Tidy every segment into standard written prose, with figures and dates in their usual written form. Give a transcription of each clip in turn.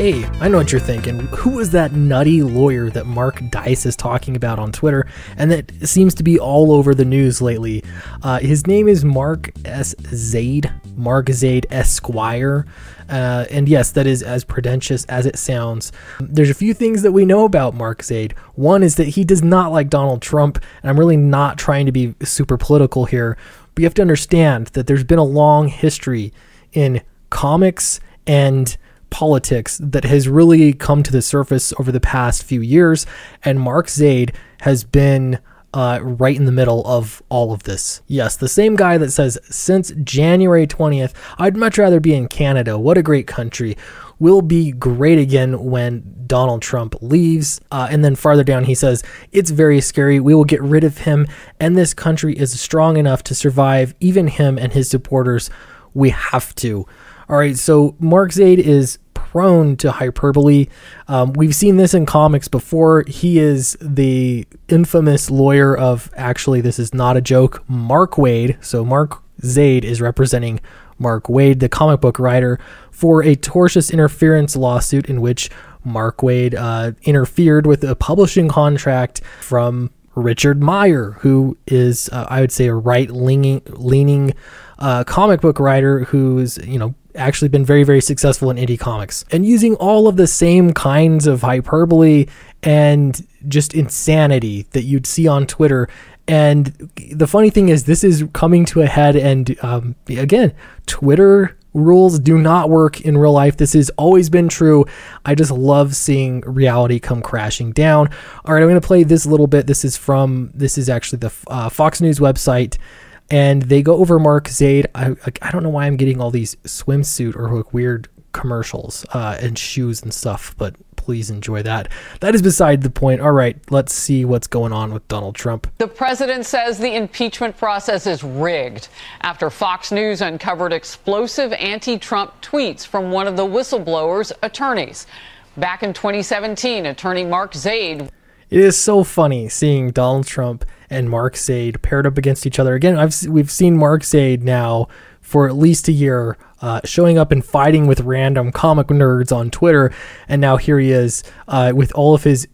Hey, I know what you're thinking. Who is that nutty lawyer that Mark Dice is talking about on Twitter and that seems to be all over the news lately? His name is Mark S. Zaid, Mark Zaid Esquire. And yes, that is as pretentious as it sounds. There's a few things that we know about Mark Zaid. One is that he does not like Donald Trump, and I'm really not trying to be super political here, but you have to understand that there's been a long history in comics and politics that has really come to the surface over the past few years, and Mark Zaid has been right in the middle of all of this. Yes, the same guy that says, since January 20th, I'd much rather be in Canada. What a great country. Will be great again when Donald Trump leaves. And then farther down, he says, it's very scary. We will get rid of him, and this country is strong enough to survive even him and his supporters. We have to. All right, so Mark Zaid is prone to hyperbole. We've seen this in comics before. He is the infamous lawyer of, actually, this is not a joke, Mark Waid. So Mark Zaid is representing Mark Waid, the comic book writer, for a tortious interference lawsuit in which Mark Waid interfered with a publishing contract from Richard Meyer, who is, I would say, a right-leaning comic book writer who's, actually been very, very successful in indie comics, and using all of the same kinds of hyperbole and just insanity that you'd see on Twitter. And the funny thing is, this is coming to a head, and again, Twitter rules do not work in real life. This has always been true. I just love seeing reality come crashing down. All right, I'm going to play this little bit. This is actually the Fox News website, and they go over Mark Zaid. I don't know why I'm getting all these swimsuit or like weird commercials and shoes and stuff, but please enjoy that. That is beside the point. All right, let's see what's going on with Donald Trump. The president says the impeachment process is rigged after Fox News uncovered explosive anti-Trump tweets from one of the whistleblower's attorneys. Back in 2017, attorney Mark Zaid. It is so funny seeing Donald Trump and Mark Zaid paired up against each other. Again, we've seen Mark Zaid now for at least a year, showing up and fighting with random comic nerds on Twitter, and now here he is with all of his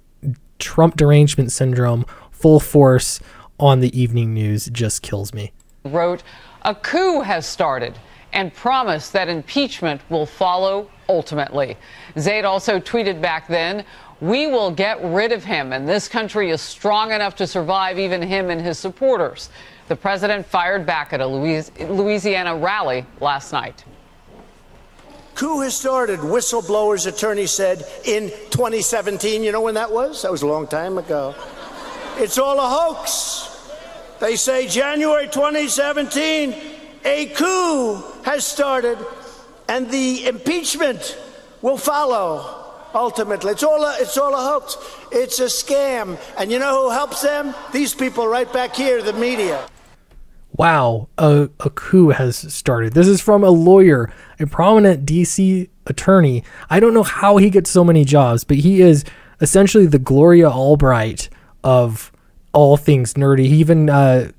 Trump derangement syndrome full force on the evening news. It just kills me. Wrote, a coup has started, and promised that impeachment will follow ultimately. Zaid also tweeted back then, we will get rid of him, and this country is strong enough to survive even him and his supporters. The president fired back at a Louisiana rally last night. Coup has started, whistleblower's attorney said in 2017. You know when that was? That was a long time ago. It's all a hoax. They say January 2017, a coup has started, and the impeachment will follow. Ultimately, it's all a hoax. It's a scam. And you know who helps them? These people right back here, the media. Wow, a coup has started. This is from a lawyer, a prominent DC attorney. I don't know how he gets so many jobs, but he is essentially the Gloria Albright of all things nerdy. He even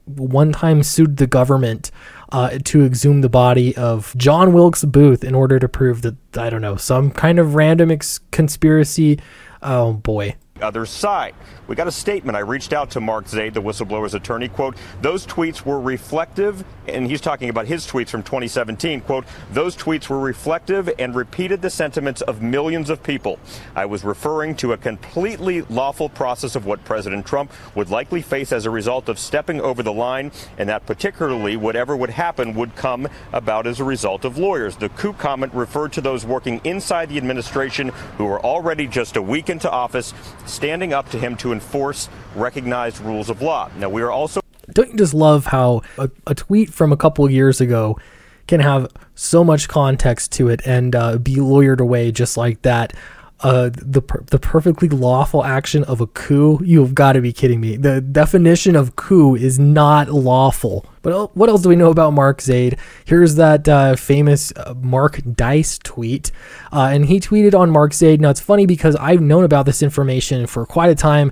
one time sued the government to exhume the body of John Wilkes Booth in order to prove that, I don't know, some kind of random conspiracy. Oh boy. Other side. We got a statement. I reached out to Mark Zaid, the whistleblower's attorney. Quote, those tweets were reflective, and he's talking about his tweets from 2017. Quote, those tweets were reflective and repeated the sentiments of millions of people. I was referring to a completely lawful process of what President Trump would likely face as a result of stepping over the line, and that particularly whatever would happen would come about as a result of lawyers. The coup comment referred to those working inside the administration who were already just a week into office, standing up to him to enforce recognized rules of law. Now, we are also... Don't you just love how a tweet from a couple years ago can have so much context to it and be lawyered away just like that? The perfectly lawful action of a coup? You've got to be kidding me. The definition of coup is not lawful. But what else do we know about Mark Zaid? Here's that famous Mark Dice tweet. And he tweeted on Mark Zaid. Now, it's funny because I've known about this information for quite a time.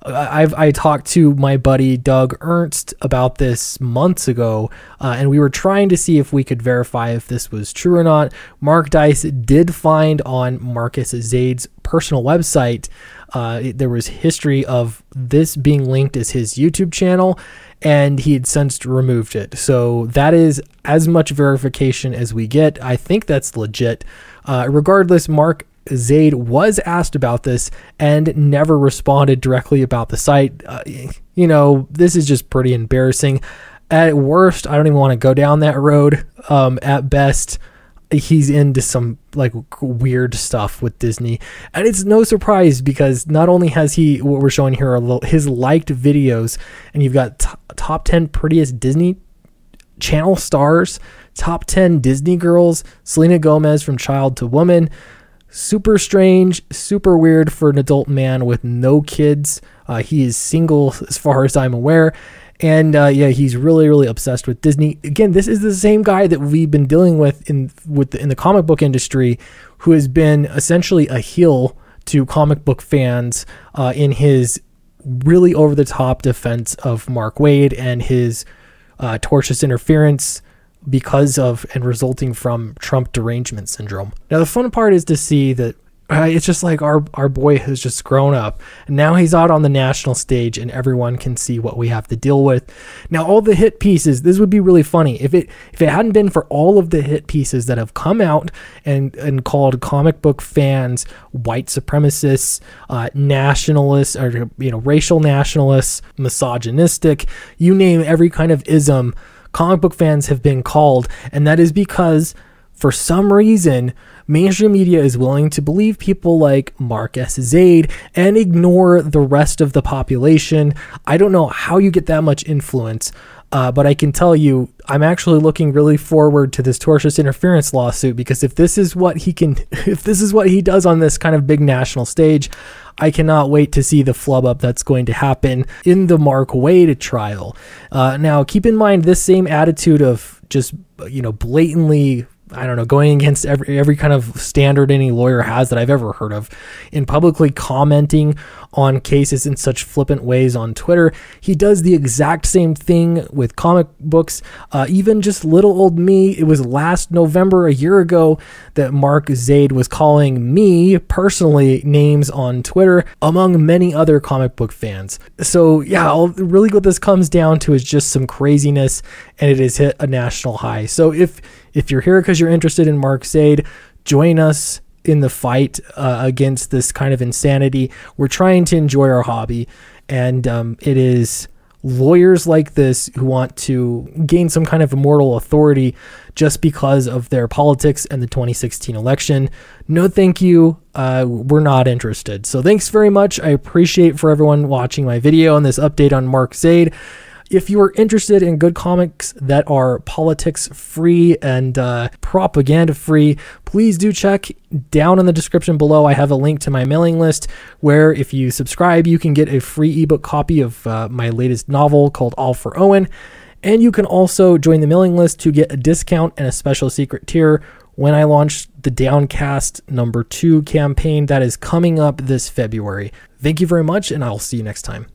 I talked to my buddy Doug Ernst about this months ago, and we were trying to see if we could verify if this was true or not. Mark Dice did find on Marcus Zaid's personal website, there was history of this being linked as his YouTube channel, and he had since removed it. So that is as much verification as we get. I think that's legit. Regardless, Mark Zaid was asked about this and never responded directly about the site. This is just pretty embarrassing. At worst, I don't even want to go down that road. At best, he's into some like weird stuff with Disney, and it's no surprise because not only has he, what we're showing here are his liked videos, and you've got top 10 prettiest Disney Channel stars, top 10 Disney girls, Selena Gomez from Child to Woman. Super strange, super weird for an adult man with no kids. He is single as far as I'm aware. And he's really, really obsessed with Disney. Again, this is the same guy that we've been dealing with in the comic book industry, who has been essentially a heel to comic book fans in his really over-the-top defense of Mark Waid and his tortious interference because of and resulting from Trump derangement syndrome. Now, the fun part is to see that it's just like our boy has just grown up, and now he's out on the national stage and everyone can see what we have to deal with. Now, all the hit pieces, this would be really funny if it hadn't been for all of the hit pieces that have come out and called comic book fans white supremacists, nationalists, or racial nationalists, misogynistic, you name every kind of ism comic book fans have been called, and that is because for some reason mainstream media is willing to believe people like Mark S. Zaid and ignore the rest of the population. I don't know how you get that much influence, but I can tell you I'm actually looking really forward to this tortious interference lawsuit, because if this is what he does on this kind of big national stage, I cannot wait to see the flub up that's going to happen in the Mark Waid trial. Now, keep in mind this same attitude of just, blatantly, going against every kind of standard any lawyer has that I've ever heard of, in publicly commenting on cases in such flippant ways on Twitter. He does the exact same thing with comic books. Even just little old me, it was last November, a year ago, that Mark Zaid was calling me personally names on Twitter, among many other comic book fans. So yeah, really what this comes down to is just some craziness, and it has hit a national high. So if you're here because you're interested in Mark Zaid, join us in the fight against this kind of insanity. We're trying to enjoy our hobby, and it is lawyers like this who want to gain some kind of immortal authority just because of their politics and the 2016 election. No thank you. We're not interested. So thanks very much. I appreciate for everyone watching my video on this update on Mark Zaid. If you are interested in good comics that are politics free and propaganda free, please do check down in the description below. I have a link to my mailing list where if you subscribe, you can get a free ebook copy of my latest novel called All for Owen. And you can also join the mailing list to get a discount and a special secret tier when I launch the Downcast #2 campaign that is coming up this February. Thank you very much, and I'll see you next time.